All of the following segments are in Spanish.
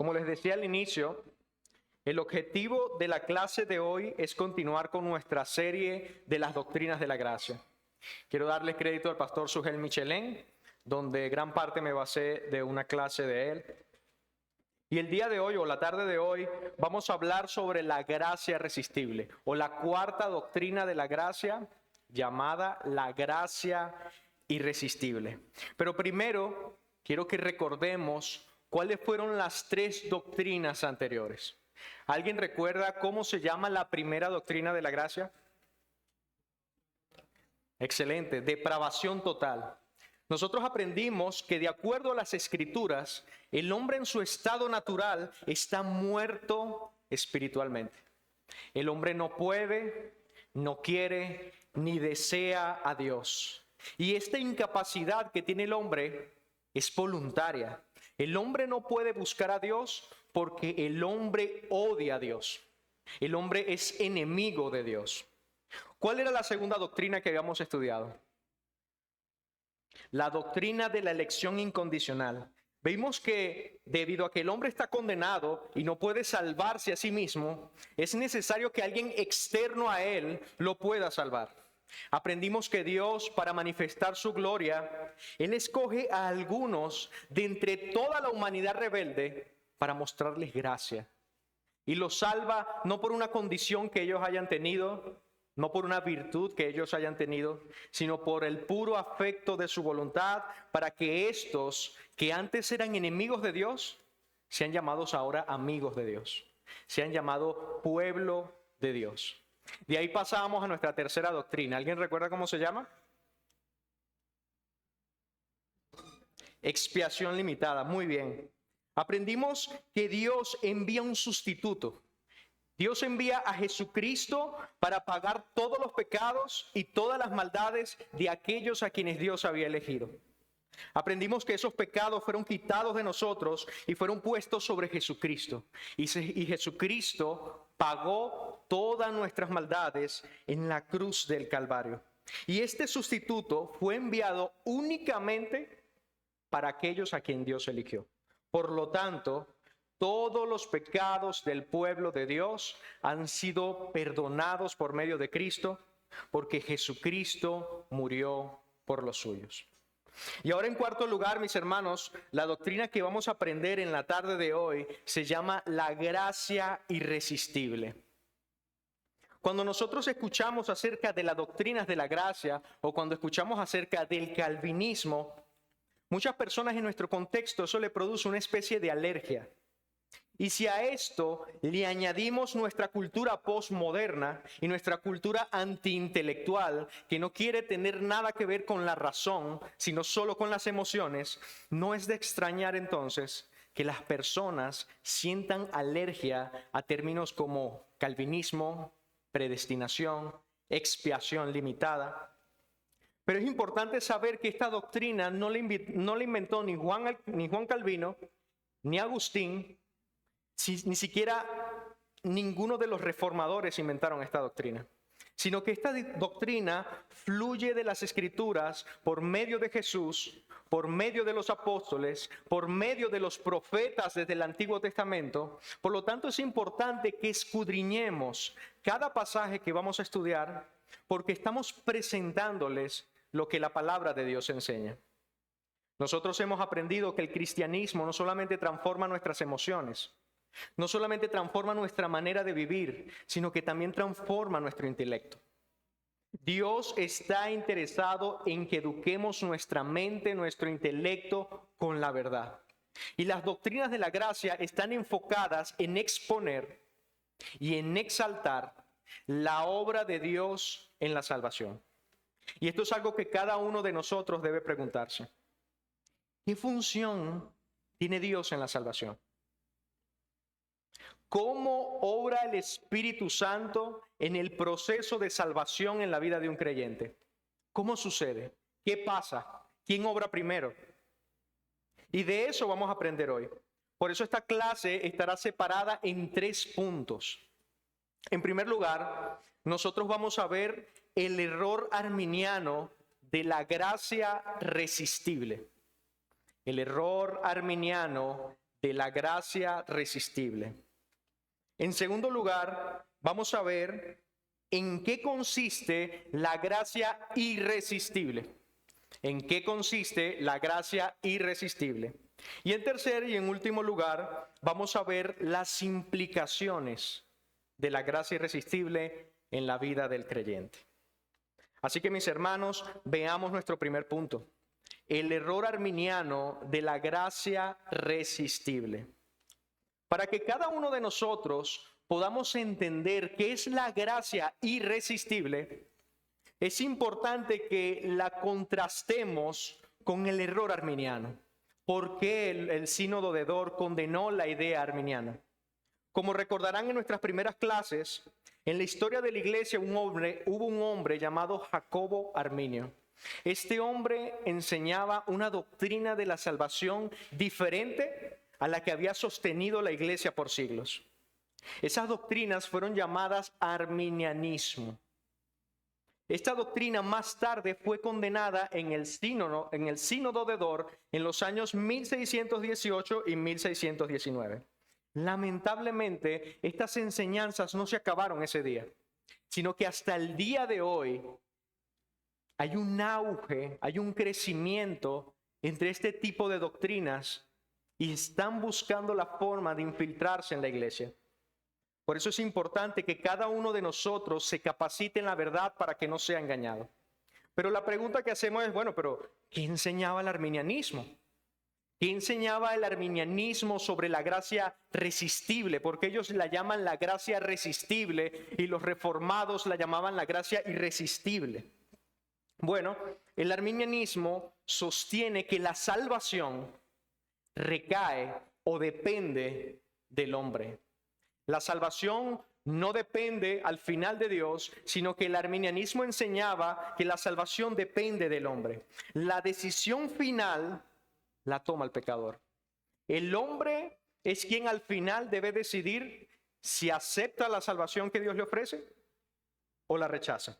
Como les decía al inicio, el objetivo de la clase de hoy es continuar con nuestra serie de las doctrinas de la gracia. Quiero darle crédito al pastor Sugel Michelén, donde gran parte me basé de una clase de él. Y el día de hoy, o la tarde de hoy, vamos a hablar sobre la gracia irresistible, o la cuarta doctrina de la gracia, llamada la gracia irresistible. Pero primero, quiero que recordemos cuáles fueron las tres doctrinas anteriores. ¿Alguien recuerda cómo se llama la primera doctrina de la gracia? Excelente, depravación total. Nosotros aprendimos que de acuerdo a las Escrituras, el hombre en su estado natural está muerto espiritualmente. El hombre no puede, no quiere, ni desea a Dios. Y esta incapacidad que tiene el hombre es voluntaria. El hombre no puede buscar a Dios porque el hombre odia a Dios. El hombre es enemigo de Dios. ¿Cuál era la segunda doctrina que habíamos estudiado? La doctrina de la elección incondicional. Vimos que debido a que el hombre está condenado y no puede salvarse a sí mismo, es necesario que alguien externo a él lo pueda salvar. Aprendimos que Dios, para manifestar su gloria, Él escoge a algunos de entre toda la humanidad rebelde para mostrarles gracia. Y los salva no por una condición que ellos hayan tenido, no por una virtud que ellos hayan tenido, sino por el puro afecto de su voluntad, para que estos que antes eran enemigos de Dios, sean llamados ahora amigos de Dios, sean llamados pueblo de Dios. De ahí pasamos a nuestra tercera doctrina. ¿Alguien recuerda cómo se llama? Expiación limitada. Muy bien. Aprendimos que Dios envía un sustituto. Dios envía a Jesucristo para pagar todos los pecados y todas las maldades de aquellos a quienes Dios había elegido. Aprendimos que esos pecados fueron quitados de nosotros y fueron puestos sobre Jesucristo. Y Jesucristo pagó todas nuestras maldades en la cruz del Calvario. Y este sustituto fue enviado únicamente para aquellos a quien Dios eligió. Por lo tanto, todos los pecados del pueblo de Dios han sido perdonados por medio de Cristo, porque Jesucristo murió por los suyos. Y ahora en cuarto lugar, mis hermanos, la doctrina que vamos a aprender en la tarde de hoy se llama la gracia irresistible. Cuando nosotros escuchamos acerca de las doctrinas de la gracia o cuando escuchamos acerca del calvinismo, muchas personas en nuestro contexto eso le produce una especie de alergia. Y si a esto le añadimos nuestra cultura postmoderna y nuestra cultura antiintelectual, que no quiere tener nada que ver con la razón, sino solo con las emociones, no es de extrañar entonces que las personas sientan alergia a términos como calvinismo, predestinación, expiación limitada. Pero es importante saber que esta doctrina no la inventó ni Juan Calvino, ni Agustín, ni siquiera ninguno de los reformadores inventaron esta doctrina, sino que esta doctrina fluye de las Escrituras por medio de Jesús, por medio de los apóstoles, por medio de los profetas desde el Antiguo Testamento. Por lo tanto, es importante que escudriñemos cada pasaje que vamos a estudiar, porque estamos presentándoles lo que la palabra de Dios enseña. Nosotros hemos aprendido que el cristianismo no solamente transforma nuestras emociones, no solamente transforma nuestra manera de vivir, sino que también transforma nuestro intelecto. Dios está interesado en que eduquemos nuestra mente, nuestro intelecto con la verdad. Y las doctrinas de la gracia están enfocadas en exponer y en exaltar la obra de Dios en la salvación. Y esto es algo que cada uno de nosotros debe preguntarse. ¿Qué función tiene Dios en la salvación? ¿Cómo obra el Espíritu Santo en el proceso de salvación en la vida de un creyente? ¿Cómo sucede? ¿Qué pasa? ¿Quién obra primero? Y de eso vamos a aprender hoy. Por eso esta clase estará separada en 3 puntos. En primer lugar, nosotros vamos a ver el error arminiano de la gracia resistible. El error arminiano de la gracia resistible. En segundo lugar, vamos a ver en qué consiste la gracia irresistible. ¿En qué consiste la gracia irresistible? Y en tercer y en último lugar, vamos a ver las implicaciones de la gracia irresistible en la vida del creyente. Así que, mis hermanos, veamos nuestro primer punto: el error arminiano de la gracia resistible. Para que cada uno de nosotros podamos entender qué es la gracia irresistible, es importante que la contrastemos con el error arminiano. ¿Por qué el sínodo de Dort condenó la idea arminiana? Como recordarán en nuestras primeras clases, en la historia de la iglesia hubo un hombre llamado Jacobo Arminio. Este hombre enseñaba una doctrina de la salvación diferente a la que había sostenido la iglesia por siglos. Esas doctrinas fueron llamadas arminianismo. Esta doctrina más tarde fue condenada en el sínodo de Dort en los años 1618 y 1619. Lamentablemente, estas enseñanzas no se acabaron ese día, sino que hasta el día de hoy hay un auge, hay un crecimiento entre este tipo de doctrinas y están buscando la forma de infiltrarse en la iglesia. Por eso es importante que cada uno de nosotros se capacite en la verdad para que no sea engañado. Pero la pregunta que hacemos es, bueno, pero ¿qué enseñaba el arminianismo? ¿Qué enseñaba el arminianismo sobre la gracia resistible? Porque ellos la llaman la gracia resistible y los reformados la llamaban la gracia irresistible. Bueno, el arminianismo sostiene que la salvación recae o depende del hombre. La salvación no depende al final de Dios, sino que el arminianismo enseñaba que la salvación depende del hombre. La decisión final la toma el pecador. El hombre es quien al final debe decidir si acepta la salvación que Dios le ofrece o la rechaza.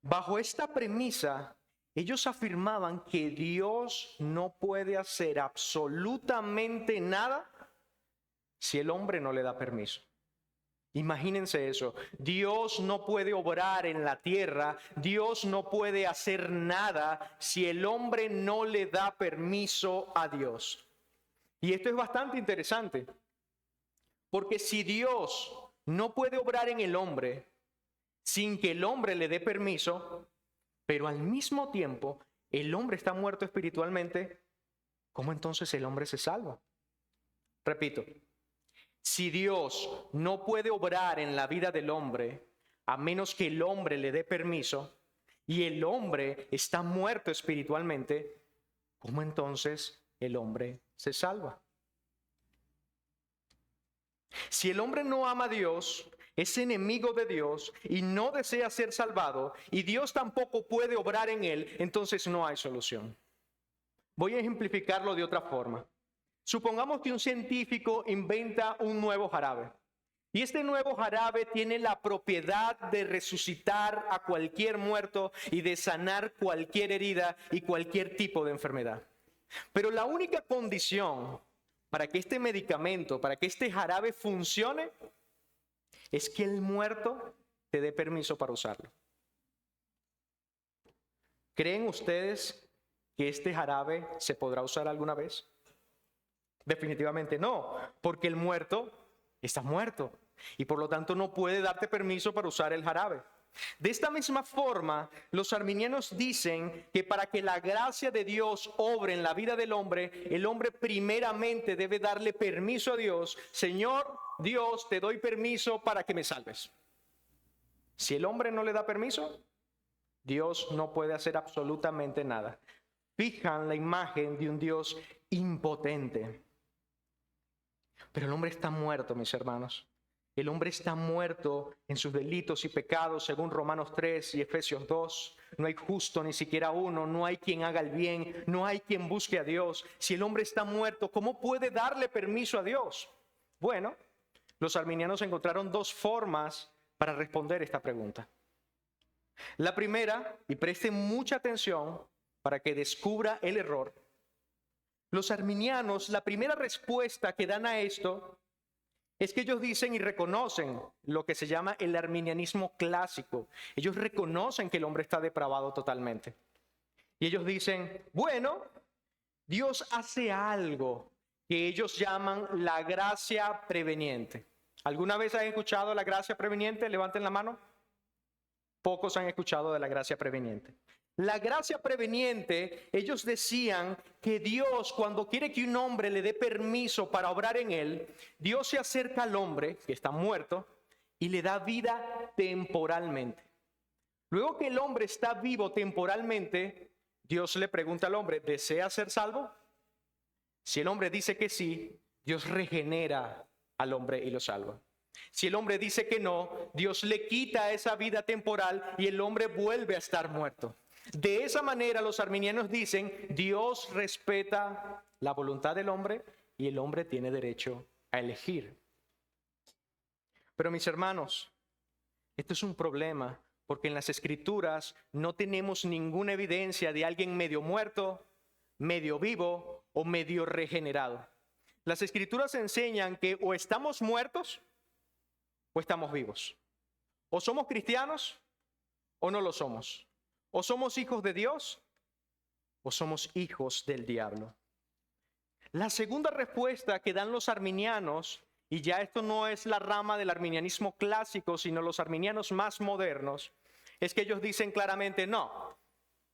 Bajo esta premisa, ellos afirmaban que Dios no puede hacer absolutamente nada si el hombre no le da permiso. Imagínense eso. Dios no puede obrar en la tierra, Dios no puede hacer nada si el hombre no le da permiso a Dios. Y esto es bastante interesante, porque si Dios no puede obrar en el hombre sin que el hombre le dé permiso, pero al mismo tiempo el hombre está muerto espiritualmente, ¿cómo entonces el hombre se salva? Repito. Si Dios no puede obrar en la vida del hombre a menos que el hombre le dé permiso y el hombre está muerto espiritualmente, ¿cómo entonces el hombre se salva? Si el hombre no ama a Dios, es enemigo de Dios y no desea ser salvado y Dios tampoco puede obrar en él, entonces no hay solución. Voy a ejemplificarlo de otra forma. Supongamos que un científico inventa un nuevo jarabe y este nuevo jarabe tiene la propiedad de resucitar a cualquier muerto y de sanar cualquier herida y cualquier tipo de enfermedad. Pero la única condición para que este medicamento, para que este jarabe funcione, es que el muerto te dé permiso para usarlo. ¿Creen ustedes que este jarabe se podrá usar alguna vez? Definitivamente no, porque el muerto está muerto y por lo tanto no puede darte permiso para usar el jarabe. De esta misma forma, los arminianos dicen que para que la gracia de Dios obre en la vida del hombre, el hombre primeramente debe darle permiso a Dios. Señor Dios, te doy permiso para que me salves. Si el hombre no le da permiso, Dios no puede hacer absolutamente nada. Fijan la imagen de un Dios impotente. Pero el hombre está muerto, mis hermanos. El hombre está muerto en sus delitos y pecados, según Romanos 3 y Efesios 2. No hay justo ni siquiera uno, no hay quien haga el bien, no hay quien busque a Dios. Si el hombre está muerto, ¿cómo puede darle permiso a Dios? Bueno, los arminianos encontraron dos formas para responder esta pregunta. La primera, y presten mucha atención para que descubra el error. Los arminianos, la primera respuesta que dan a esto es que ellos dicen y reconocen lo que se llama el arminianismo clásico. Ellos reconocen que el hombre está depravado totalmente. Y ellos dicen, bueno, Dios hace algo que ellos llaman la gracia preveniente. ¿Alguna vez han escuchado la gracia preveniente? Levanten la mano. Pocos han escuchado de la gracia preveniente. La gracia preveniente, ellos decían que Dios, cuando quiere que un hombre le dé permiso para obrar en él, Dios se acerca al hombre que está muerto y le da vida temporalmente. Luego que el hombre está vivo temporalmente, Dios le pregunta al hombre, ¿desea ser salvo? Si el hombre dice que sí, Dios regenera al hombre y lo salva. Si el hombre dice que no, Dios le quita esa vida temporal y el hombre vuelve a estar muerto. De esa manera los arminianos dicen, Dios respeta la voluntad del hombre y el hombre tiene derecho a elegir. Pero mis hermanos, esto es un problema porque en las Escrituras no tenemos ninguna evidencia de alguien medio muerto, medio vivo o medio regenerado. Las Escrituras enseñan que o estamos muertos o estamos vivos. O somos cristianos o no lo somos. O somos hijos de Dios o somos hijos del diablo. La segunda respuesta que dan los arminianos, y ya esto no es la rama del arminianismo clásico, sino los arminianos más modernos, es que ellos dicen claramente, no,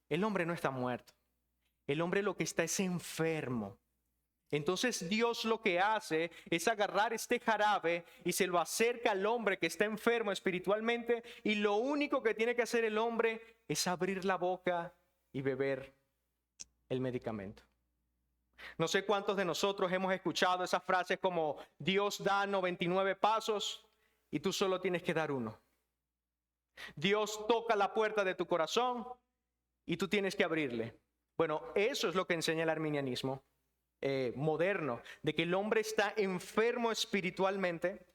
el hombre no está muerto. El hombre lo que está es enfermo. Entonces Dios lo que hace es agarrar este jarabe y se lo acerca al hombre que está enfermo espiritualmente y lo único que tiene que hacer el hombre es abrir la boca y beber el medicamento. No sé cuántos de nosotros hemos escuchado esas frases como Dios da 99 pasos y tú solo tienes que dar uno. Dios toca la puerta de tu corazón y tú tienes que abrirle. Bueno, eso es lo que enseña el arminianismo moderno, de que el hombre está enfermo espiritualmente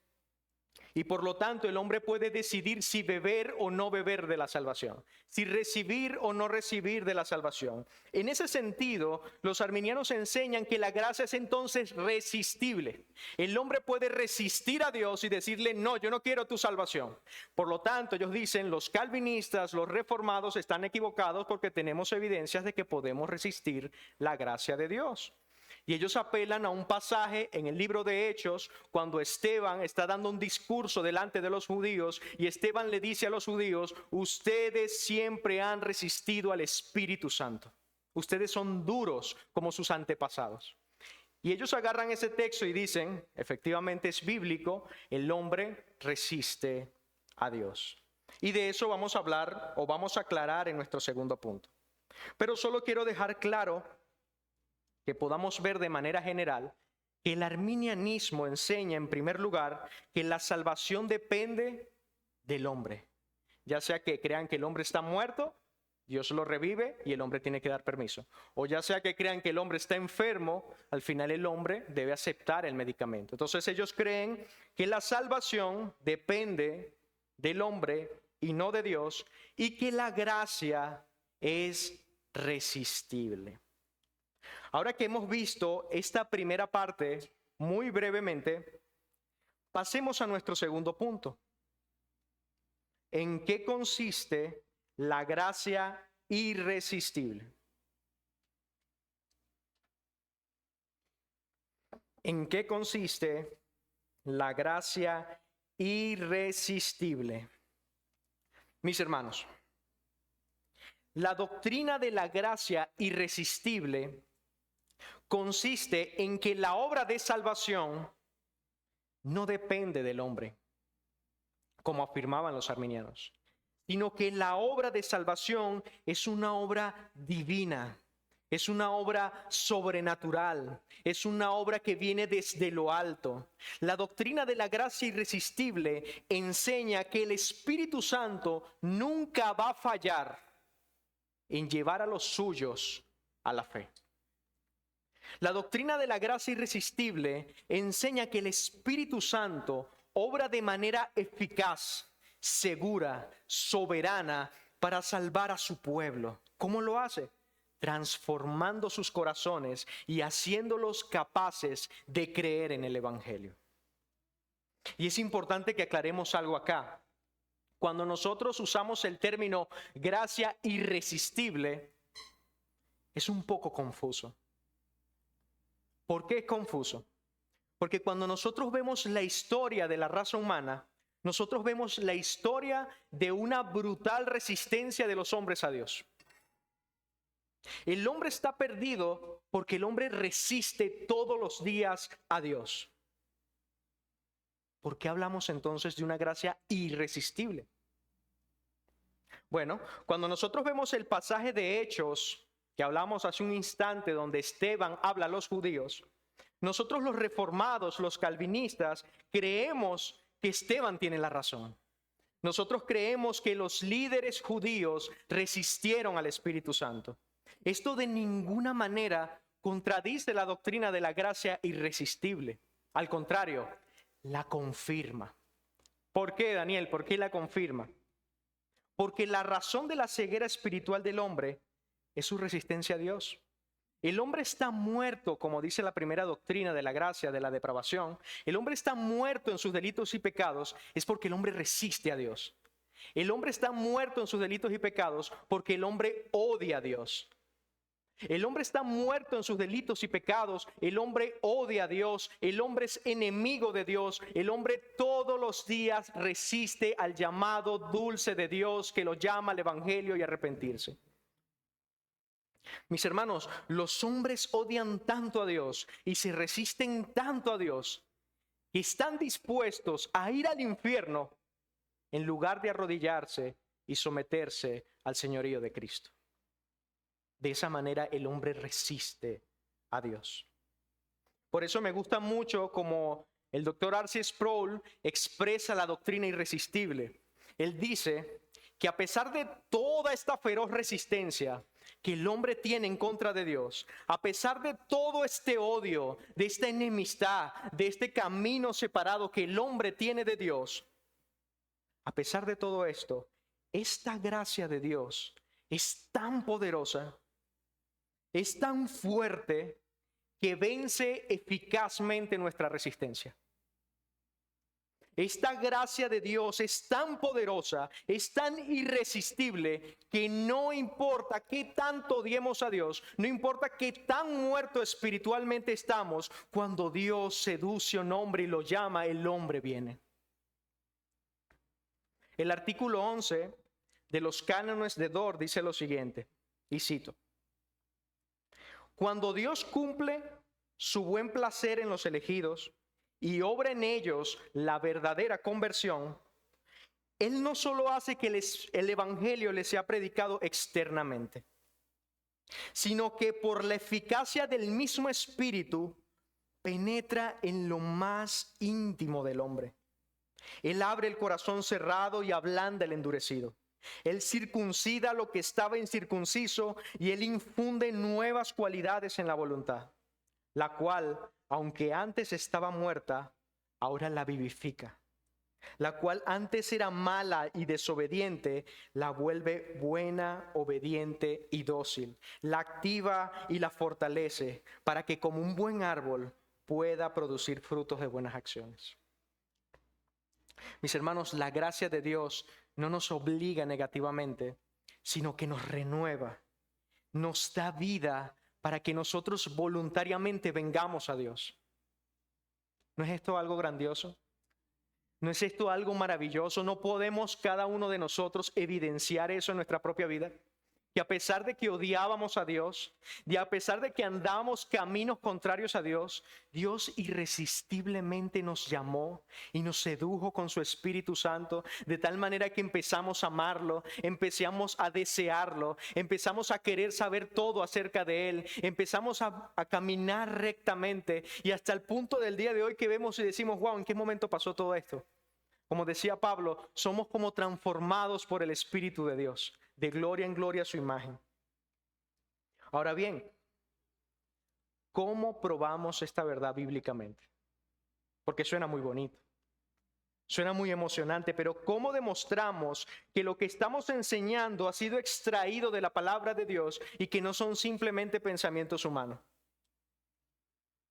y por lo tanto el hombre puede decidir si beber o no beber de la salvación, si recibir o no recibir de la salvación. En ese sentido, los arminianos enseñan que la gracia es entonces resistible. El hombre puede resistir a Dios y decirle, no, yo no quiero tu salvación. Por lo tanto, ellos dicen, los calvinistas, los reformados están equivocados porque tenemos evidencias de que podemos resistir la gracia de Dios. Y ellos apelan a un pasaje en el libro de Hechos, cuando Esteban está dando un discurso delante de los judíos, y Esteban le dice a los judíos, ustedes siempre han resistido al Espíritu Santo. Ustedes son duros como sus antepasados. Y ellos agarran ese texto y dicen, efectivamente es bíblico, el hombre resiste a Dios. Y de eso vamos a hablar o vamos a aclarar en nuestro segundo punto. Pero solo quiero dejar claro que podamos ver de manera general que el arminianismo enseña en primer lugar que la salvación depende del hombre. Ya sea que crean que el hombre está muerto, Dios lo revive y el hombre tiene que dar permiso. O ya sea que crean que el hombre está enfermo, al final el hombre debe aceptar el medicamento. Entonces ellos creen que la salvación depende del hombre y no de Dios, y que la gracia es resistible. Ahora que hemos visto esta primera parte muy brevemente, pasemos a nuestro segundo punto. ¿En qué consiste la gracia irresistible? ¿En qué consiste la gracia irresistible? Mis hermanos, la doctrina de la gracia irresistible consiste en que la obra de salvación no depende del hombre, como afirmaban los arminianos, sino que la obra de salvación es una obra divina, es una obra sobrenatural, es una obra que viene desde lo alto. La doctrina de la gracia irresistible enseña que el Espíritu Santo nunca va a fallar en llevar a los suyos a la fe. La doctrina de la gracia irresistible enseña que el Espíritu Santo obra de manera eficaz, segura, soberana para salvar a su pueblo. ¿Cómo lo hace? transformando sus corazones y haciéndolos capaces de creer en el Evangelio. Y es importante que aclaremos algo acá. Cuando nosotros usamos el término gracia irresistible, es un poco confuso. ¿Por qué es confuso? Porque cuando nosotros vemos la historia de la raza humana, nosotros vemos la historia de una brutal resistencia de los hombres a Dios. El hombre está perdido porque el hombre resiste todos los días a Dios. ¿Por qué hablamos entonces de una gracia irresistible? Bueno, cuando nosotros vemos el pasaje de Hechos, que hablamos hace un instante, donde Esteban habla a los judíos, nosotros los reformados, los calvinistas, creemos que Esteban tiene la razón. Nosotros creemos que los líderes judíos resistieron al Espíritu Santo. Esto de ninguna manera contradice la doctrina de la gracia irresistible. Al contrario, la confirma. ¿Por qué, Daniel? ¿Por qué la confirma? Porque la razón de la ceguera espiritual del hombre es su resistencia a Dios. El hombre está muerto, como dice la primera doctrina de la gracia, de la depravación. El hombre está muerto en sus delitos y pecados, es porque el hombre resiste a Dios. El hombre está muerto en sus delitos y pecados porque el hombre odia a Dios. El hombre está muerto en sus delitos y pecados, el hombre odia a Dios, el hombre es enemigo de Dios, el hombre todos los días resiste al llamado dulce de Dios que lo llama al Evangelio y arrepentirse. Mis hermanos, los hombres odian tanto a Dios y se resisten tanto a Dios que están dispuestos a ir al infierno en lugar de arrodillarse y someterse al señorío de Cristo. De esa manera el hombre resiste a Dios. Por eso me gusta mucho como el doctor R.C. Sproul expresa la doctrina irresistible. Él dice que a pesar de toda esta feroz resistencia que el hombre tiene en contra de Dios, a pesar de todo este odio, de esta enemistad, de este camino separado que el hombre tiene de Dios, a pesar de todo esto, esta gracia de Dios es tan poderosa, es tan fuerte, que vence eficazmente nuestra resistencia. Esta gracia de Dios es tan poderosa, es tan irresistible, que no importa qué tanto odiemos a Dios, no importa qué tan muerto espiritualmente estamos, cuando Dios seduce a un hombre y lo llama, el hombre viene. El artículo 11 de los cánones de Dort dice lo siguiente, y cito: cuando Dios cumple su buen placer en los elegidos y obra en ellos la verdadera conversión, Él no solo hace que el Evangelio les sea predicado externamente, sino que por la eficacia del mismo Espíritu penetra en lo más íntimo del hombre. Él abre el corazón cerrado y ablanda el endurecido. Él circuncida lo que estaba incircunciso y Él infunde nuevas cualidades en la voluntad, la cual, aunque antes estaba muerta, ahora la vivifica. La cual antes era mala y desobediente, la vuelve buena, obediente y dócil. La activa y la fortalece para que como un buen árbol pueda producir frutos de buenas acciones. Mis hermanos, la gracia de Dios no nos obliga negativamente, sino que nos renueva, nos da vida para que nosotros voluntariamente vengamos a Dios. ¿No es esto algo grandioso? ¿No es esto algo maravilloso? ¿No podemos cada uno de nosotros evidenciar eso en nuestra propia vida? Que a pesar de que odiábamos a Dios, y a pesar de que andábamos caminos contrarios a Dios, Dios irresistiblemente nos llamó y nos sedujo con su Espíritu Santo, de tal manera que empezamos a amarlo, empezamos a desearlo, empezamos a querer saber todo acerca de Él, empezamos a caminar rectamente, y hasta el punto del día de hoy que vemos y decimos, wow, ¿en qué momento pasó todo esto? Como decía Pablo, somos como transformados por el Espíritu de Dios, de gloria en gloria a su imagen. Ahora bien, ¿cómo probamos esta verdad bíblicamente? Porque suena muy bonito. Suena muy emocionante, pero ¿cómo demostramos que lo que estamos enseñando ha sido extraído de la palabra de Dios y que no son simplemente pensamientos humanos?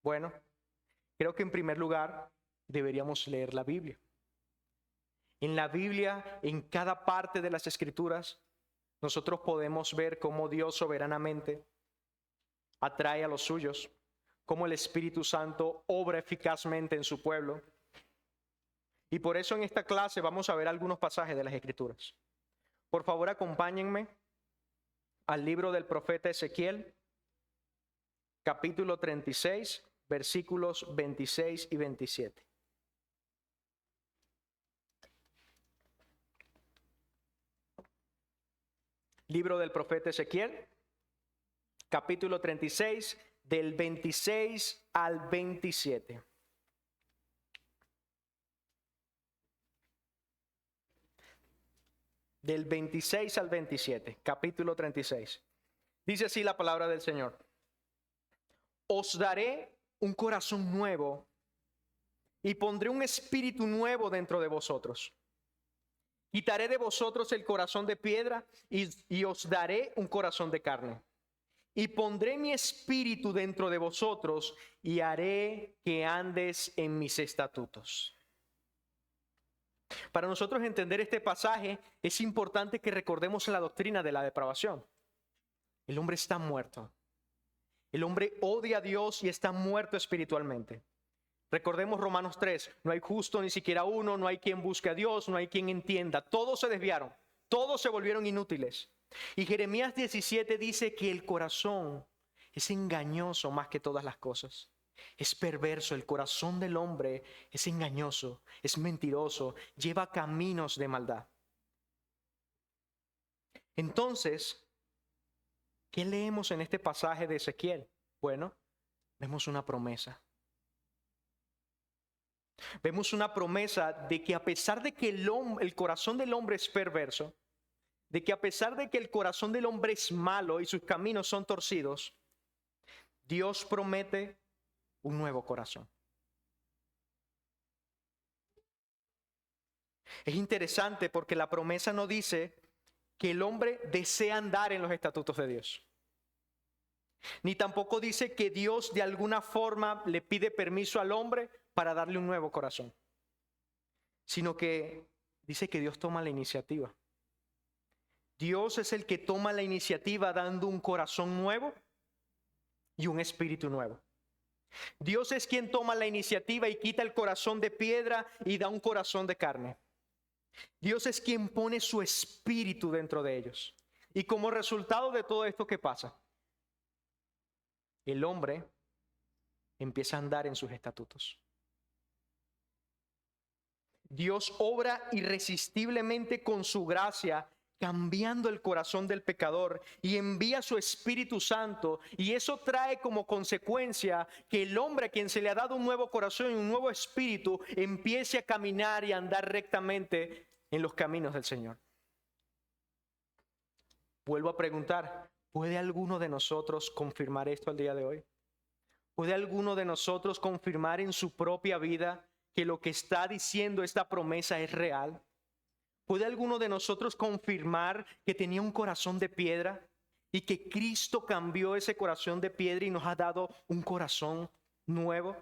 Bueno, creo que en primer lugar deberíamos leer la Biblia. En la Biblia, en cada parte de las Escrituras, nosotros podemos ver cómo Dios soberanamente atrae a los suyos, cómo el Espíritu Santo obra eficazmente en su pueblo. Y por eso en esta clase vamos a ver algunos pasajes de las Escrituras. Por favor, acompáñenme al libro del profeta Ezequiel, capítulo 36, versículos 26 y 27. Libro del profeta Ezequiel, capítulo 36, del 26 al 27. Del 26 al 27, capítulo 36. Dice así la palabra del Señor. Os daré un corazón nuevo y pondré un espíritu nuevo dentro de vosotros. Quitaré de vosotros el corazón de piedra y os daré un corazón de carne. Y pondré mi espíritu dentro de vosotros y haré que andes en mis estatutos. Para nosotros entender este pasaje es importante que recordemos la doctrina de la depravación. El hombre está muerto. El hombre odia a Dios y está muerto espiritualmente. Recordemos Romanos 3, no hay justo ni siquiera uno, no hay quien busque a Dios, no hay quien entienda. Todos se desviaron, todos se volvieron inútiles. Y Jeremías 17 dice que el corazón es engañoso más que todas las cosas. Es perverso, el corazón del hombre es engañoso, es mentiroso, lleva caminos de maldad. Entonces, ¿qué leemos en este pasaje de Ezequiel? Bueno, vemos una promesa. Vemos una promesa de que a pesar de que el corazón del hombre es perverso, de que a pesar de que el corazón del hombre es malo y sus caminos son torcidos, Dios promete un nuevo corazón. Es interesante porque la promesa no dice que el hombre desea andar en los estatutos de Dios. Ni tampoco dice que Dios de alguna forma le pide permiso al hombre para darle un nuevo corazón. Sino que dice que Dios toma la iniciativa. Dios es el que toma la iniciativa dando un corazón nuevo y un espíritu nuevo. Dios es quien toma la iniciativa y quita el corazón de piedra y da un corazón de carne. Dios es quien pone su espíritu dentro de ellos. Y como resultado de todo esto, ¿qué pasa? El hombre empieza a andar en sus estatutos. Dios obra irresistiblemente con su gracia, cambiando el corazón del pecador, y envía su Espíritu Santo, y eso trae como consecuencia que el hombre a quien se le ha dado un nuevo corazón y un nuevo espíritu empiece a caminar y a andar rectamente en los caminos del Señor. Vuelvo a preguntar, ¿puede alguno de nosotros confirmar esto al día de hoy? ¿Puede alguno de nosotros confirmar en su propia vida que lo que está diciendo esta promesa es real? ¿Puede alguno de nosotros confirmar que tenía un corazón de piedra y que Cristo cambió ese corazón de piedra y nos ha dado un corazón nuevo?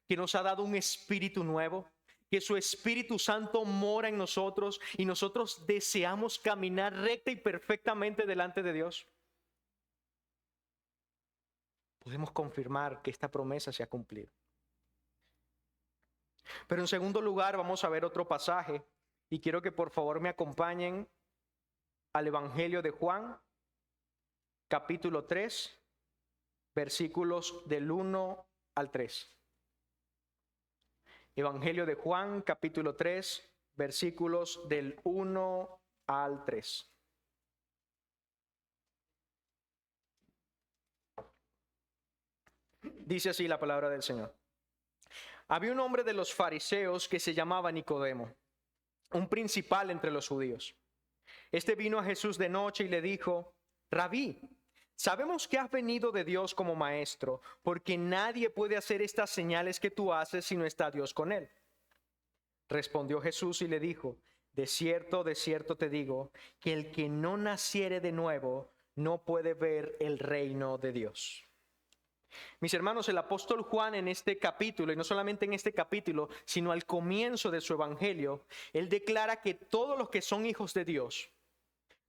Que nos ha dado un espíritu nuevo, que su Espíritu Santo mora en nosotros y nosotros deseamos caminar recta y perfectamente delante de Dios. Podemos confirmar que esta promesa se ha cumplido. Pero en segundo lugar vamos a ver otro pasaje y quiero que por favor me acompañen al Evangelio de Juan, capítulo 3, versículos del 1 al 3. Evangelio de Juan, capítulo 3, versículos del 1 al 3. Dice así la palabra del Señor. Había un hombre de los fariseos que se llamaba Nicodemo, un principal entre los judíos. Este vino a Jesús de noche y le dijo: Rabí, sabemos que has venido de Dios como maestro, porque nadie puede hacer estas señales que tú haces si no está Dios con él. Respondió Jesús y le dijo: de cierto te digo, que el que no naciere de nuevo no puede ver el reino de Dios. Mis hermanos, el apóstol Juan en este capítulo, y no solamente en este capítulo, sino al comienzo de su evangelio, él declara que todos los que son hijos de Dios,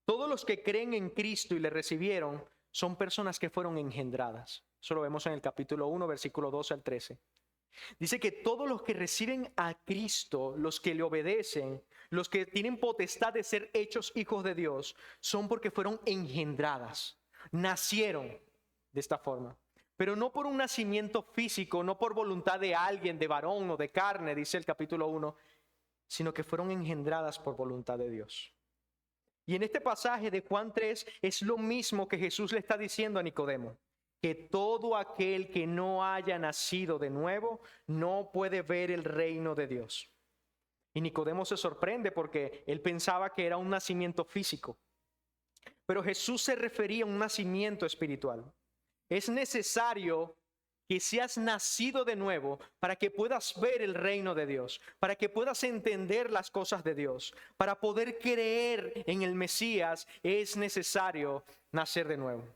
todos los que creen en Cristo y le recibieron, son personas que fueron engendradas. Eso lo vemos en el capítulo 1, versículo 12 al 13. Dice que todos los que reciben a Cristo, los que le obedecen, los que tienen potestad de ser hechos hijos de Dios, son porque fueron engendradas, nacieron de esta forma. Pero no por un nacimiento físico, no por voluntad de alguien, de varón o de carne, dice el capítulo 1, sino que fueron engendradas por voluntad de Dios. Y en este pasaje de Juan 3 es lo mismo que Jesús le está diciendo a Nicodemo, que todo aquel que no haya nacido de nuevo no puede ver el reino de Dios. Y Nicodemo se sorprende porque él pensaba que era un nacimiento físico. Pero Jesús se refería a un nacimiento espiritual. Es necesario que seas nacido de nuevo para que puedas ver el reino de Dios, para que puedas entender las cosas de Dios. Para poder creer en el Mesías es necesario nacer de nuevo.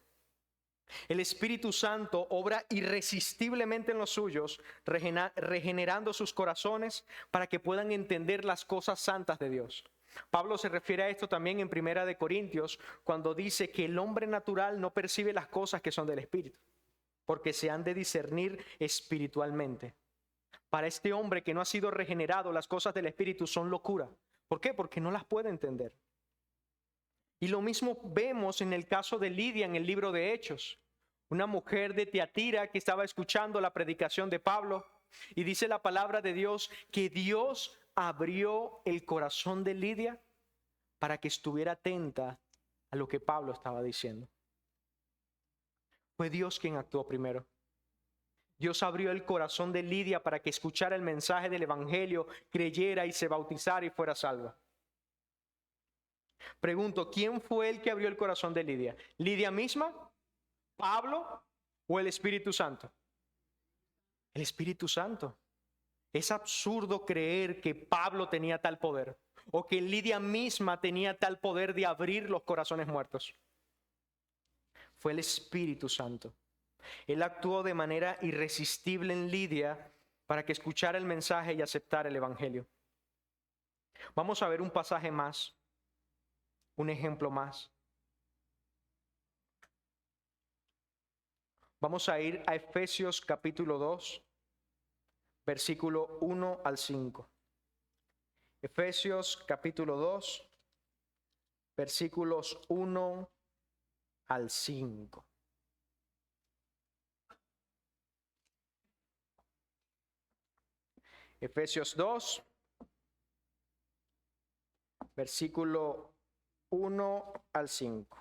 El Espíritu Santo obra irresistiblemente en los suyos, regenerando sus corazones para que puedan entender las cosas santas de Dios. Pablo se refiere a esto también en 1 Corintios, cuando dice que el hombre natural no percibe las cosas que son del Espíritu, porque se han de discernir espiritualmente. Para este hombre que no ha sido regenerado, las cosas del Espíritu son locura. ¿Por qué? Porque no las puede entender. Y lo mismo vemos en el caso de Lidia en el libro de Hechos, una mujer de Tiatira que estaba escuchando la predicación de Pablo, y dice la palabra de Dios que Dios abrió el corazón de Lidia para que estuviera atenta a lo que Pablo estaba diciendo. Fue Dios quien actuó primero. Dios abrió el corazón de Lidia para que escuchara el mensaje del evangelio, creyera y se bautizara y fuera salva. Pregunto, ¿quién fue el que abrió el corazón de Lidia? ¿Lidia misma? ¿Pablo? ¿O el Espíritu Santo? El Espíritu Santo. Es absurdo creer que Pablo tenía tal poder o que Lidia misma tenía tal poder de abrir los corazones muertos. Fue el Espíritu Santo. Él actuó de manera irresistible en Lidia para que escuchara el mensaje y aceptara el evangelio. Vamos a ver un pasaje más, un ejemplo más. Vamos a ir a Efesios capítulo 2, versículo 1 al 5. Efesios capítulo 2, versículos 1 al 5. Efesios 2, versículo 1 al 5.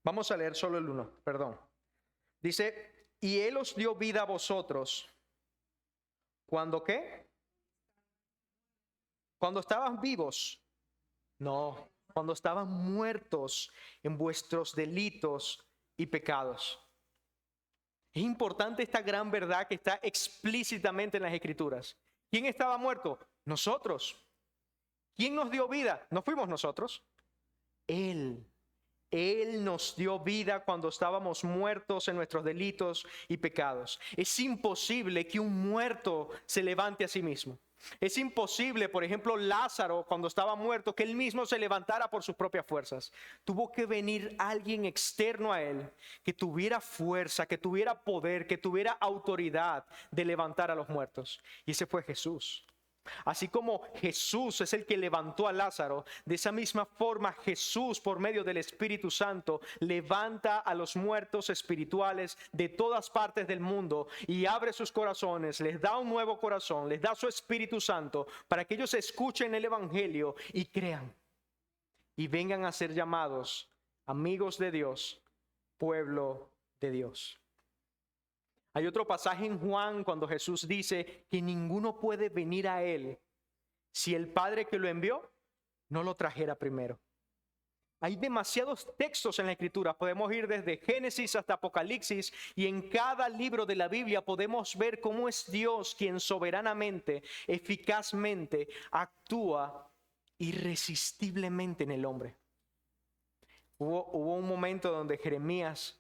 Vamos a leer solo el 1, perdón. Dice, y Él os dio vida a vosotros. ¿Cuándo qué? Cuando estaban vivos. No, cuando estaban muertos en vuestros delitos y pecados. Es importante esta gran verdad que está explícitamente en las Escrituras. ¿Quién estaba muerto? Nosotros. ¿Quién nos dio vida? ¿No fuimos nosotros? Él. Él nos dio vida cuando estábamos muertos en nuestros delitos y pecados. Es imposible que un muerto se levante a sí mismo. Es imposible, por ejemplo, Lázaro, cuando estaba muerto, que él mismo se levantara por sus propias fuerzas. Tuvo que venir alguien externo a él, que tuviera fuerza, que tuviera poder, que tuviera autoridad de levantar a los muertos. Y ese fue Jesús. Así como Jesús es el que levantó a Lázaro, de esa misma forma Jesús, por medio del Espíritu Santo, levanta a los muertos espirituales de todas partes del mundo y abre sus corazones, les da un nuevo corazón, les da su Espíritu Santo para que ellos escuchen el Evangelio y crean y vengan a ser llamados amigos de Dios, pueblo de Dios. Hay otro pasaje en Juan cuando Jesús dice que ninguno puede venir a Él si el Padre que lo envió no lo trajera primero. Hay demasiados textos en la Escritura. Podemos ir desde Génesis hasta Apocalipsis y en cada libro de la Biblia podemos ver cómo es Dios quien soberanamente, eficazmente actúa irresistiblemente en el hombre. Hubo un momento donde Jeremías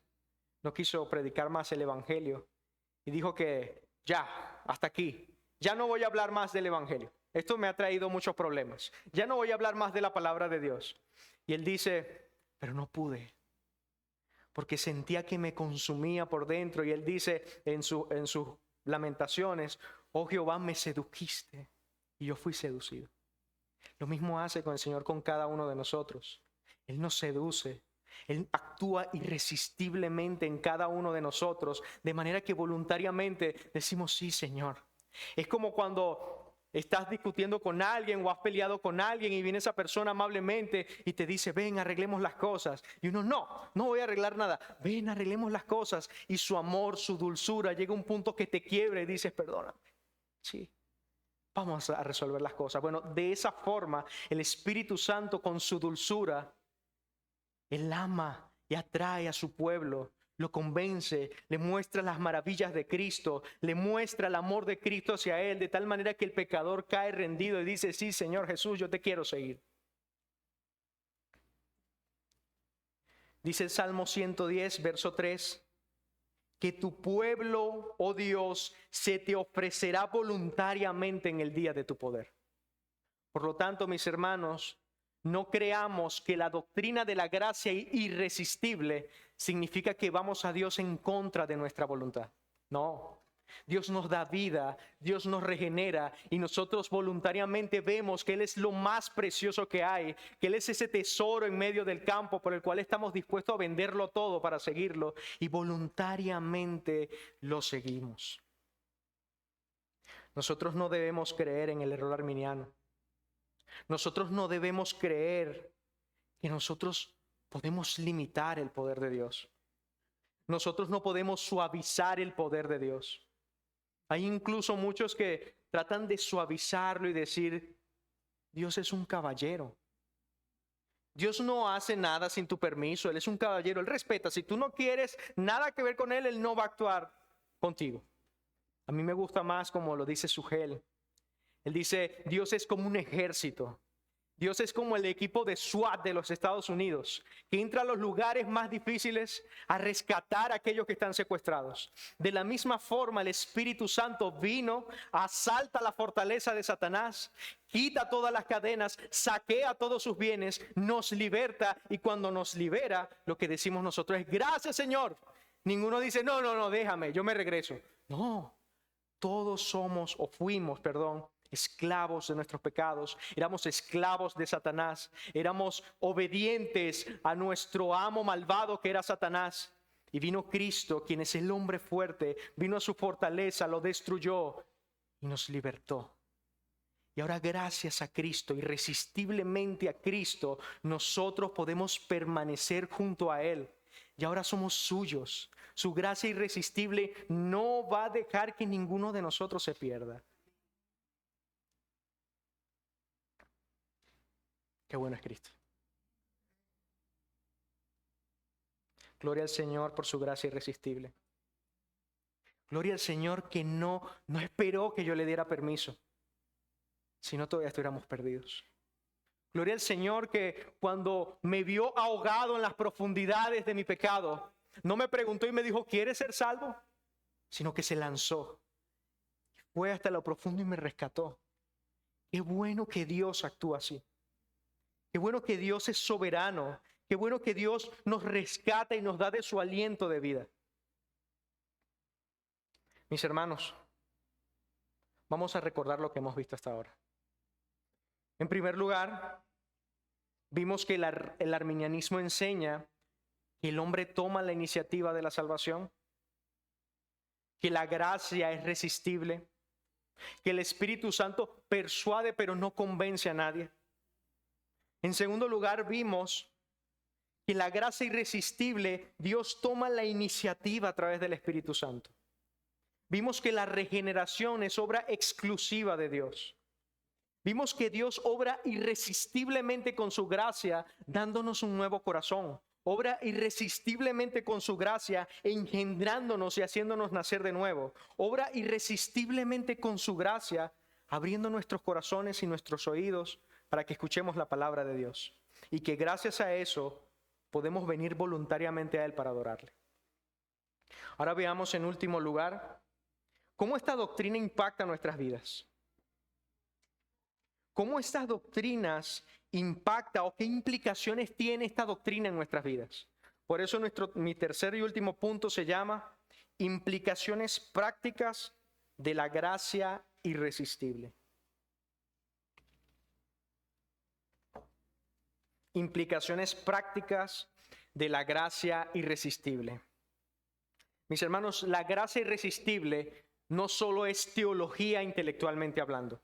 no quiso predicar más el Evangelio y dijo que ya, hasta aquí, ya no voy a hablar más del Evangelio. Esto me ha traído muchos problemas. Ya no voy a hablar más de la palabra de Dios. Y él dice, pero no pude, porque sentía que me consumía por dentro. Y él dice en sus lamentaciones, oh Jehová, me sedujiste y yo fui seducido. Lo mismo hace con el Señor con cada uno de nosotros. Él nos seduce. Él actúa irresistiblemente en cada uno de nosotros, de manera que voluntariamente decimos, sí, Señor. Es como cuando estás discutiendo con alguien o has peleado con alguien y viene esa persona amablemente y te dice, ven, arreglemos las cosas. Y uno, no voy a arreglar nada. Ven, arreglemos las cosas. Y su amor, su dulzura, llega a un punto que te quiebra y dices, perdóname. Sí, vamos a resolver las cosas. Bueno, de esa forma, el Espíritu Santo con su dulzura, Él ama y atrae a su pueblo. Lo convence, le muestra las maravillas de Cristo, le muestra el amor de Cristo hacia él, de tal manera que el pecador cae rendido y dice, sí, Señor Jesús, yo te quiero seguir. Dice el Salmo 110, verso 3, que tu pueblo, oh Dios, se te ofrecerá voluntariamente en el día de tu poder. Por lo tanto, mis hermanos, no creamos que la doctrina de la gracia irresistible significa que vamos a Dios en contra de nuestra voluntad. No, Dios nos da vida, Dios nos regenera y nosotros voluntariamente vemos que Él es lo más precioso que hay, que Él es ese tesoro en medio del campo por el cual estamos dispuestos a venderlo todo para seguirlo y voluntariamente lo seguimos. Nosotros no debemos creer en el error arminiano. Nosotros no debemos creer que nosotros podemos limitar el poder de Dios. Nosotros no podemos suavizar el poder de Dios. Hay incluso muchos que tratan de suavizarlo y decir, Dios es un caballero. Dios no hace nada sin tu permiso, Él es un caballero, Él respeta. Si tú no quieres nada que ver con Él, Él no va a actuar contigo. A mí me gusta más como lo dice Sugel. Él dice, Dios es como un ejército. Dios es como el equipo de SWAT de los Estados Unidos, que entra a los lugares más difíciles a rescatar a aquellos que están secuestrados. De la misma forma, el Espíritu Santo vino, asalta la fortaleza de Satanás, quita todas las cadenas, saquea todos sus bienes, nos liberta y cuando nos libera, lo que decimos nosotros es, gracias Señor. Ninguno dice, no, déjame, yo me regreso. No, todos somos o fuimos, esclavos de nuestros pecados, éramos esclavos de Satanás, éramos obedientes a nuestro amo malvado que era Satanás. Y vino Cristo, quien es el hombre fuerte, vino a su fortaleza, lo destruyó y nos libertó. Y ahora gracias a Cristo, irresistiblemente a Cristo, nosotros podemos permanecer junto a Él. Y ahora somos suyos. Su gracia irresistible no va a dejar que ninguno de nosotros se pierda. Qué bueno es Cristo. Gloria al Señor por su gracia irresistible. Gloria al Señor que no esperó que yo le diera permiso, si no todavía estuviéramos perdidos. Gloria al Señor que cuando me vio ahogado en las profundidades de mi pecado, no me preguntó y me dijo, ¿quieres ser salvo? Sino que se lanzó. Fue hasta lo profundo y me rescató. Qué bueno que Dios actúa así. Qué bueno que Dios es soberano. Qué bueno que Dios nos rescata y nos da de su aliento de vida. Mis hermanos, vamos a recordar lo que hemos visto hasta ahora. En primer lugar, vimos que el arminianismo enseña que el hombre toma la iniciativa de la salvación, que la gracia es resistible, que el Espíritu Santo persuade pero no convence a nadie. En segundo lugar, vimos que la gracia irresistible, Dios toma la iniciativa a través del Espíritu Santo. Vimos que la regeneración es obra exclusiva de Dios. Vimos que Dios obra irresistiblemente con su gracia, dándonos un nuevo corazón. Obra irresistiblemente con su gracia, engendrándonos y haciéndonos nacer de nuevo. Obra irresistiblemente con su gracia, abriendo nuestros corazones y nuestros oídos para que escuchemos la palabra de Dios. Y que gracias a eso podemos venir voluntariamente a Él para adorarle. Ahora veamos en último lugar, ¿cómo esta doctrina impacta nuestras vidas? ¿Cómo estas doctrinas impacta o qué implicaciones tiene esta doctrina en nuestras vidas? Por eso mi tercer y último punto se llama implicaciones prácticas de la gracia irresistible. Implicaciones prácticas de la gracia irresistible. Mis hermanos, la gracia irresistible no solo es teología intelectualmente hablando,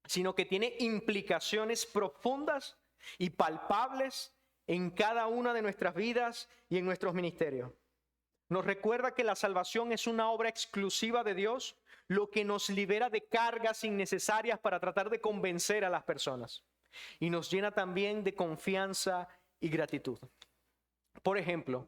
sino que tiene implicaciones profundas y palpables en cada una de nuestras vidas y en nuestros ministerios. Nos recuerda que la salvación es una obra exclusiva de Dios, lo que nos libera de cargas innecesarias para tratar de convencer a las personas. Y nos llena también de confianza y gratitud. Por ejemplo,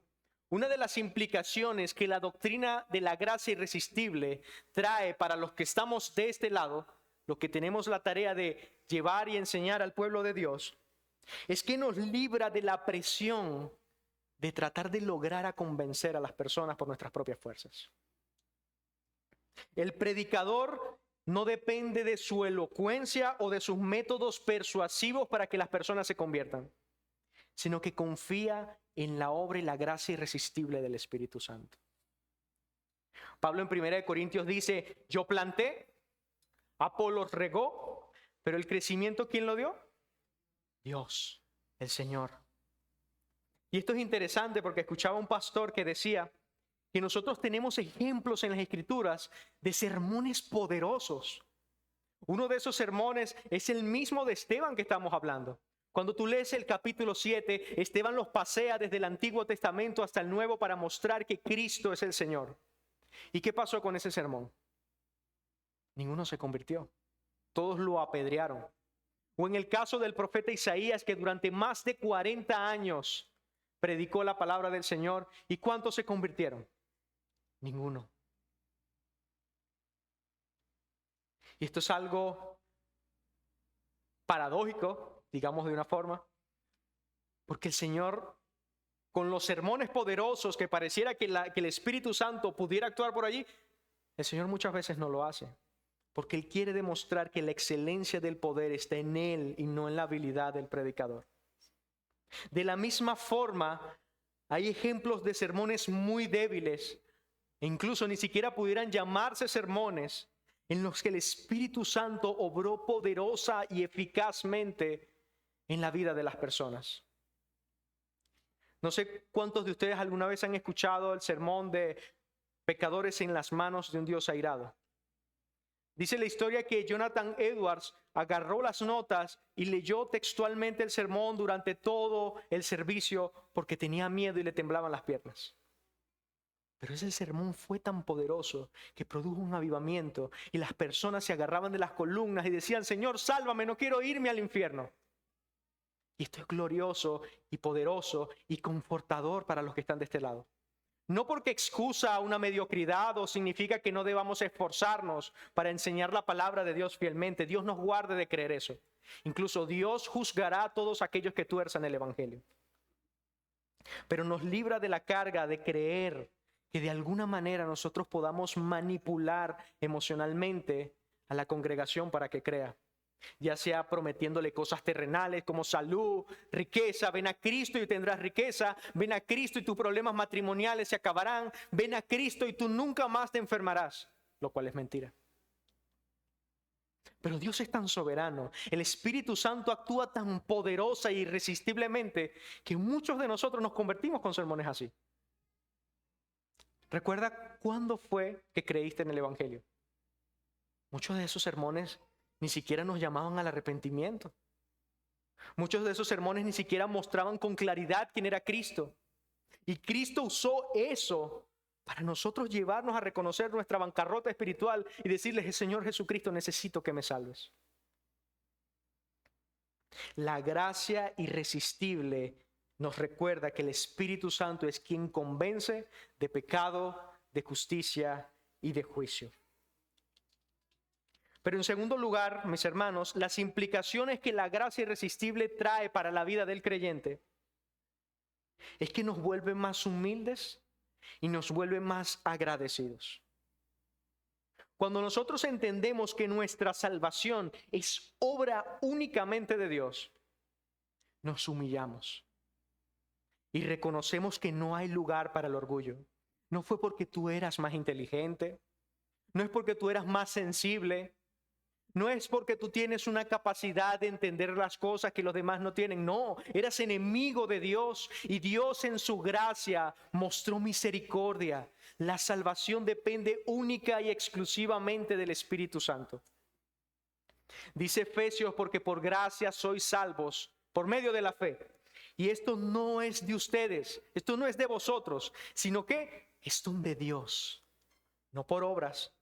una de las implicaciones que la doctrina de la gracia irresistible trae para los que estamos de este lado, lo que tenemos la tarea de llevar y enseñar al pueblo de Dios, es que nos libra de la presión de tratar de lograr a convencer a las personas por nuestras propias fuerzas. El predicador no depende de su elocuencia o de sus métodos persuasivos para que las personas se conviertan, sino que confía en la obra y la gracia irresistible del Espíritu Santo. Pablo en 1 Corintios dice, yo planté, Apolos regó, pero el crecimiento, ¿quién lo dio? Dios, el Señor. Y esto es interesante porque escuchaba a un pastor que decía que nosotros tenemos ejemplos en las Escrituras de sermones poderosos. Uno de esos sermones es el mismo de Esteban que estamos hablando. Cuando tú lees el capítulo 7, Esteban los pasea desde el Antiguo Testamento hasta el Nuevo para mostrar que Cristo es el Señor. ¿Y qué pasó con ese sermón? Ninguno se convirtió. Todos lo apedrearon. O en el caso del profeta Isaías, que durante más de 40 años predicó la palabra del Señor. ¿Y cuántos se convirtieron? Ninguno. Y esto es algo paradójico, digamos de una forma, porque el Señor, con los sermones poderosos que pareciera que el Espíritu Santo pudiera actuar por allí, el Señor muchas veces no lo hace, porque Él quiere demostrar que la excelencia del poder está en Él y no en la habilidad del predicador. De la misma forma, hay ejemplos de sermones muy débiles, e incluso ni siquiera pudieran llamarse sermones, en los que el Espíritu Santo obró poderosa y eficazmente en la vida de las personas. No sé cuántos de ustedes alguna vez han escuchado el sermón de pecadores en las manos de un Dios airado. Dice la historia que Jonathan Edwards agarró las notas y leyó textualmente el sermón durante todo el servicio porque tenía miedo y le temblaban las piernas. Pero ese sermón fue tan poderoso que produjo un avivamiento y las personas se agarraban de las columnas y decían, Señor, sálvame, no quiero irme al infierno. Y esto es glorioso y poderoso y confortador para los que están de este lado. No porque excusa una mediocridad o significa que no debamos esforzarnos para enseñar la palabra de Dios fielmente. Dios nos guarde de creer eso. Incluso Dios juzgará a todos aquellos que tuerzan el evangelio. Pero nos libra de la carga de creer que de alguna manera nosotros podamos manipular emocionalmente a la congregación para que crea. Ya sea prometiéndole cosas terrenales como salud, riqueza, ven a Cristo y tendrás riqueza, ven a Cristo y tus problemas matrimoniales se acabarán, ven a Cristo y tú nunca más te enfermarás, lo cual es mentira. Pero Dios es tan soberano, el Espíritu Santo actúa tan poderosa e irresistiblemente que muchos de nosotros nos convertimos con sermones así. ¿Recuerda cuándo fue que creíste en el Evangelio? Muchos de esos sermones ni siquiera nos llamaban al arrepentimiento. Muchos de esos sermones ni siquiera mostraban con claridad quién era Cristo. Y Cristo usó eso para nosotros llevarnos a reconocer nuestra bancarrota espiritual y decirles, Señor Jesucristo, necesito que me salves. La gracia irresistible nos recuerda que el Espíritu Santo es quien convence de pecado, de justicia y de juicio. Pero en segundo lugar, mis hermanos, las implicaciones que la gracia irresistible trae para la vida del creyente es que nos vuelve más humildes y nos vuelve más agradecidos. Cuando nosotros entendemos que nuestra salvación es obra únicamente de Dios, nos humillamos y reconocemos que no hay lugar para el orgullo. No fue porque tú eras más inteligente, no es porque tú eras más sensible, no es porque tú tienes una capacidad de entender las cosas que los demás no tienen. No, eras enemigo de Dios y Dios en su gracia mostró misericordia. La salvación depende única y exclusivamente del Espíritu Santo. Dice Efesios, porque por gracia sois salvos por medio de la fe. Y esto no es de ustedes, esto no es de vosotros, sino que es don de Dios, no por obras,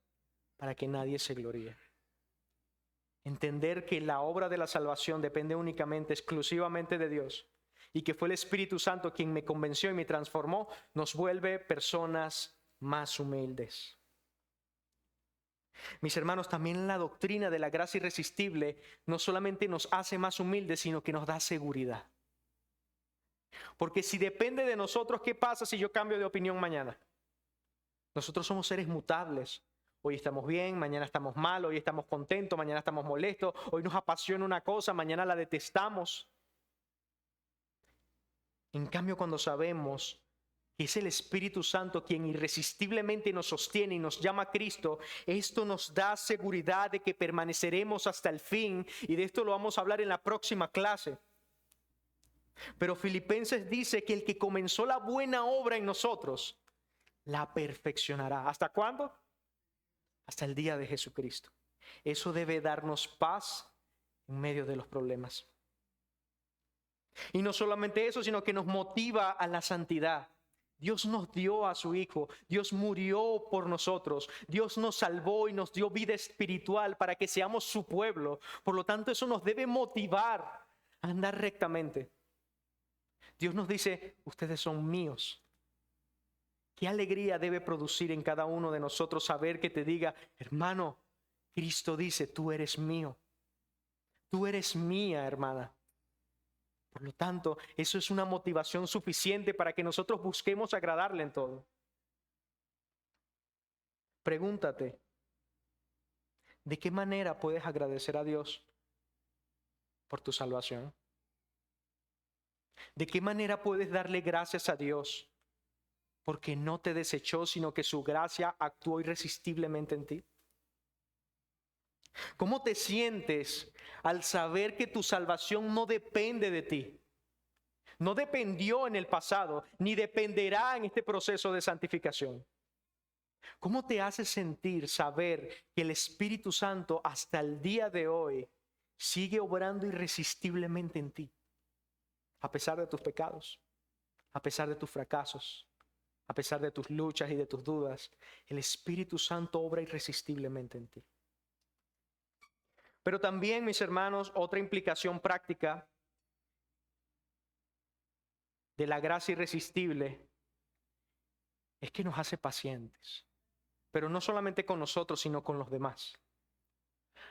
para que nadie se gloríe. Entender que la obra de la salvación depende únicamente, exclusivamente de Dios y que fue el Espíritu Santo quien me convenció y me transformó, nos vuelve personas más humildes. Mis hermanos, también la doctrina de la gracia irresistible no solamente nos hace más humildes, sino que nos da seguridad. Porque si depende de nosotros, ¿qué pasa si yo cambio de opinión mañana? Nosotros somos seres mutables. Hoy estamos bien, mañana estamos mal, hoy estamos contentos, mañana estamos molestos, hoy nos apasiona una cosa, mañana la detestamos. En cambio, cuando sabemos que es el Espíritu Santo quien irresistiblemente nos sostiene y nos llama a Cristo, esto nos da seguridad de que permaneceremos hasta el fin, y de esto lo vamos a hablar en la próxima clase. Pero Filipenses dice que el que comenzó la buena obra en nosotros, la perfeccionará. ¿Hasta cuándo? Hasta el día de Jesucristo. Eso debe darnos paz en medio de los problemas. Y no solamente eso, sino que nos motiva a la santidad. Dios nos dio a su Hijo, Dios murió por nosotros, Dios nos salvó y nos dio vida espiritual para que seamos su pueblo. Por lo tanto, eso nos debe motivar a andar rectamente. Dios nos dice, ustedes son míos. Qué alegría debe producir en cada uno de nosotros saber que te diga, hermano, Cristo dice, tú eres mío. Tú eres mía, hermana. Por lo tanto, eso es una motivación suficiente para que nosotros busquemos agradarle en todo. Pregúntate, ¿de qué manera puedes agradecer a Dios por tu salvación? ¿De qué manera puedes darle gracias a Dios porque no te desechó, sino que su gracia actuó irresistiblemente en ti? ¿Cómo te sientes al saber que tu salvación no depende de ti? No dependió en el pasado, ni dependerá en este proceso de santificación. ¿Cómo te hace sentir saber que el Espíritu Santo hasta el día de hoy sigue obrando irresistiblemente en ti? A pesar de tus pecados, a pesar de tus fracasos, a pesar de tus luchas y de tus dudas, el Espíritu Santo obra irresistiblemente en ti. Pero también, mis hermanos, otra implicación práctica de la gracia irresistible es que nos hace pacientes, pero no solamente con nosotros, sino con los demás.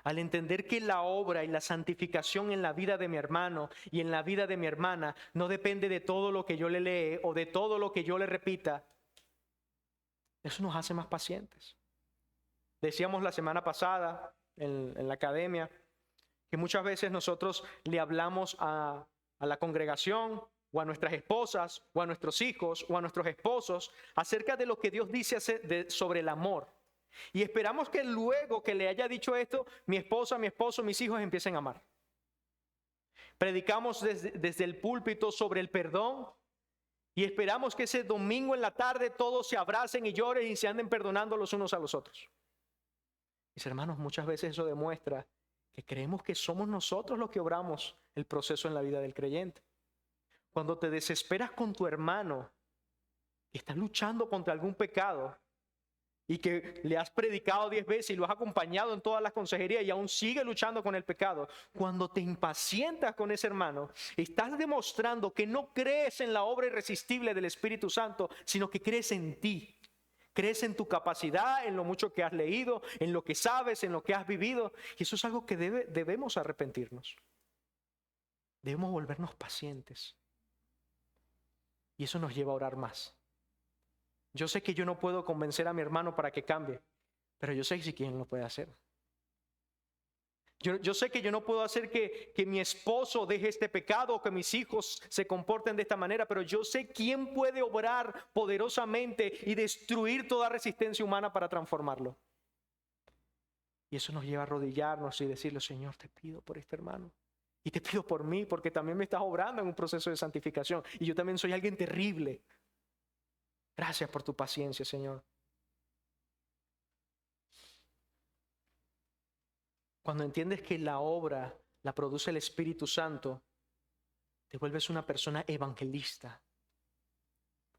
Al entender que la obra y la santificación en la vida de mi hermano y en la vida de mi hermana no depende de todo lo que yo le lee o de todo lo que yo le repita, eso nos hace más pacientes. Decíamos la semana pasada en la academia que muchas veces nosotros le hablamos a la congregación o a nuestras esposas o a nuestros hijos o a nuestros esposos acerca de lo que Dios dice sobre el amor. Y esperamos que luego que le haya dicho esto, mi esposa, mi esposo, mis hijos empiecen a amar. Predicamos desde el púlpito sobre el perdón y esperamos que ese domingo en la tarde todos se abracen y lloren y se anden perdonando los unos a los otros. Mis hermanos, muchas veces eso demuestra que creemos que somos nosotros los que obramos el proceso en la vida del creyente. Cuando te desesperas con tu hermano que está luchando contra algún pecado y que le has predicado 10 veces y lo has acompañado en todas las consejerías y aún sigue luchando con el pecado, cuando te impacientas con ese hermano, estás demostrando que no crees en la obra irresistible del Espíritu Santo, sino que crees en ti. Crees en tu capacidad, en lo mucho que has leído, en lo que sabes, en lo que has vivido. Y eso es algo que debemos arrepentirnos. Debemos volvernos pacientes. Y eso nos lleva a orar más. Yo sé que yo no puedo convencer a mi hermano para que cambie, pero yo sé si quién lo puede hacer. Yo sé que yo no puedo hacer que mi esposo deje este pecado o que mis hijos se comporten de esta manera, pero yo sé quién puede obrar poderosamente y destruir toda resistencia humana para transformarlo. Y eso nos lleva a arrodillarnos y decirle: Señor, te pido por este hermano. Y te pido por mí, porque también me estás obrando en un proceso de santificación. Y yo también soy alguien terrible. Gracias por tu paciencia, Señor. Cuando entiendes que la obra la produce el Espíritu Santo, te vuelves una persona evangelista.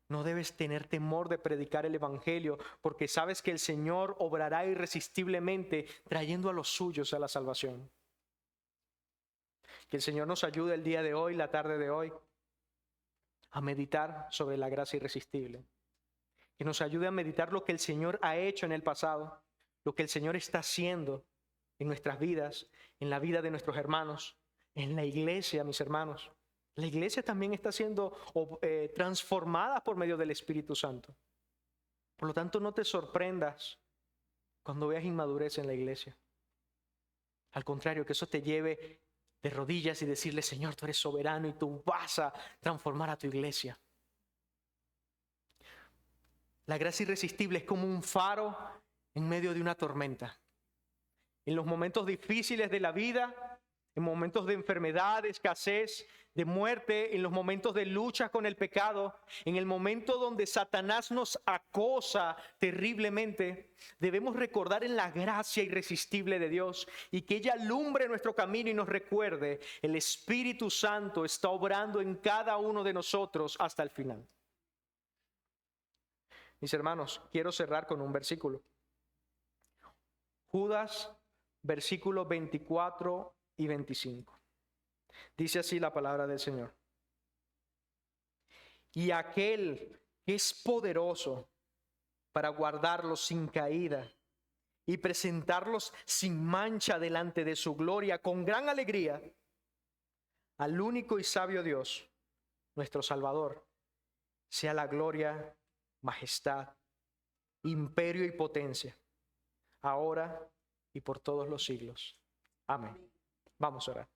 No debes tener temor de predicar el Evangelio, porque sabes que el Señor obrará irresistiblemente trayendo a los suyos a la salvación. Que el Señor nos ayude el día de hoy, la tarde de hoy, a meditar sobre la gracia irresistible. Que nos ayude a meditar lo que el Señor ha hecho en el pasado, lo que el Señor está haciendo en nuestras vidas, en la vida de nuestros hermanos, en la iglesia, mis hermanos. La iglesia también está siendo transformada por medio del Espíritu Santo. Por lo tanto, no te sorprendas cuando veas inmadurez en la iglesia. Al contrario, que eso te lleve de rodillas y decirle: Señor, tú eres soberano y tú vas a transformar a tu iglesia. La gracia irresistible es como un faro en medio de una tormenta. En los momentos difíciles de la vida, en momentos de enfermedad, de escasez, de muerte, en los momentos de lucha con el pecado, en el momento donde Satanás nos acosa terriblemente, debemos recordar en la gracia irresistible de Dios y que ella alumbre nuestro camino y nos recuerde: el Espíritu Santo está obrando en cada uno de nosotros hasta el final. Mis hermanos, quiero cerrar con un versículo. Judas, versículos 24 y 25. Dice así la palabra del Señor: y aquel que es poderoso para guardarlos sin caída y presentarlos sin mancha delante de su gloria con gran alegría, al único y sabio Dios, nuestro Salvador, sea la gloria, majestad, imperio y potencia, ahora y por todos los siglos. Amén. Vamos a orar.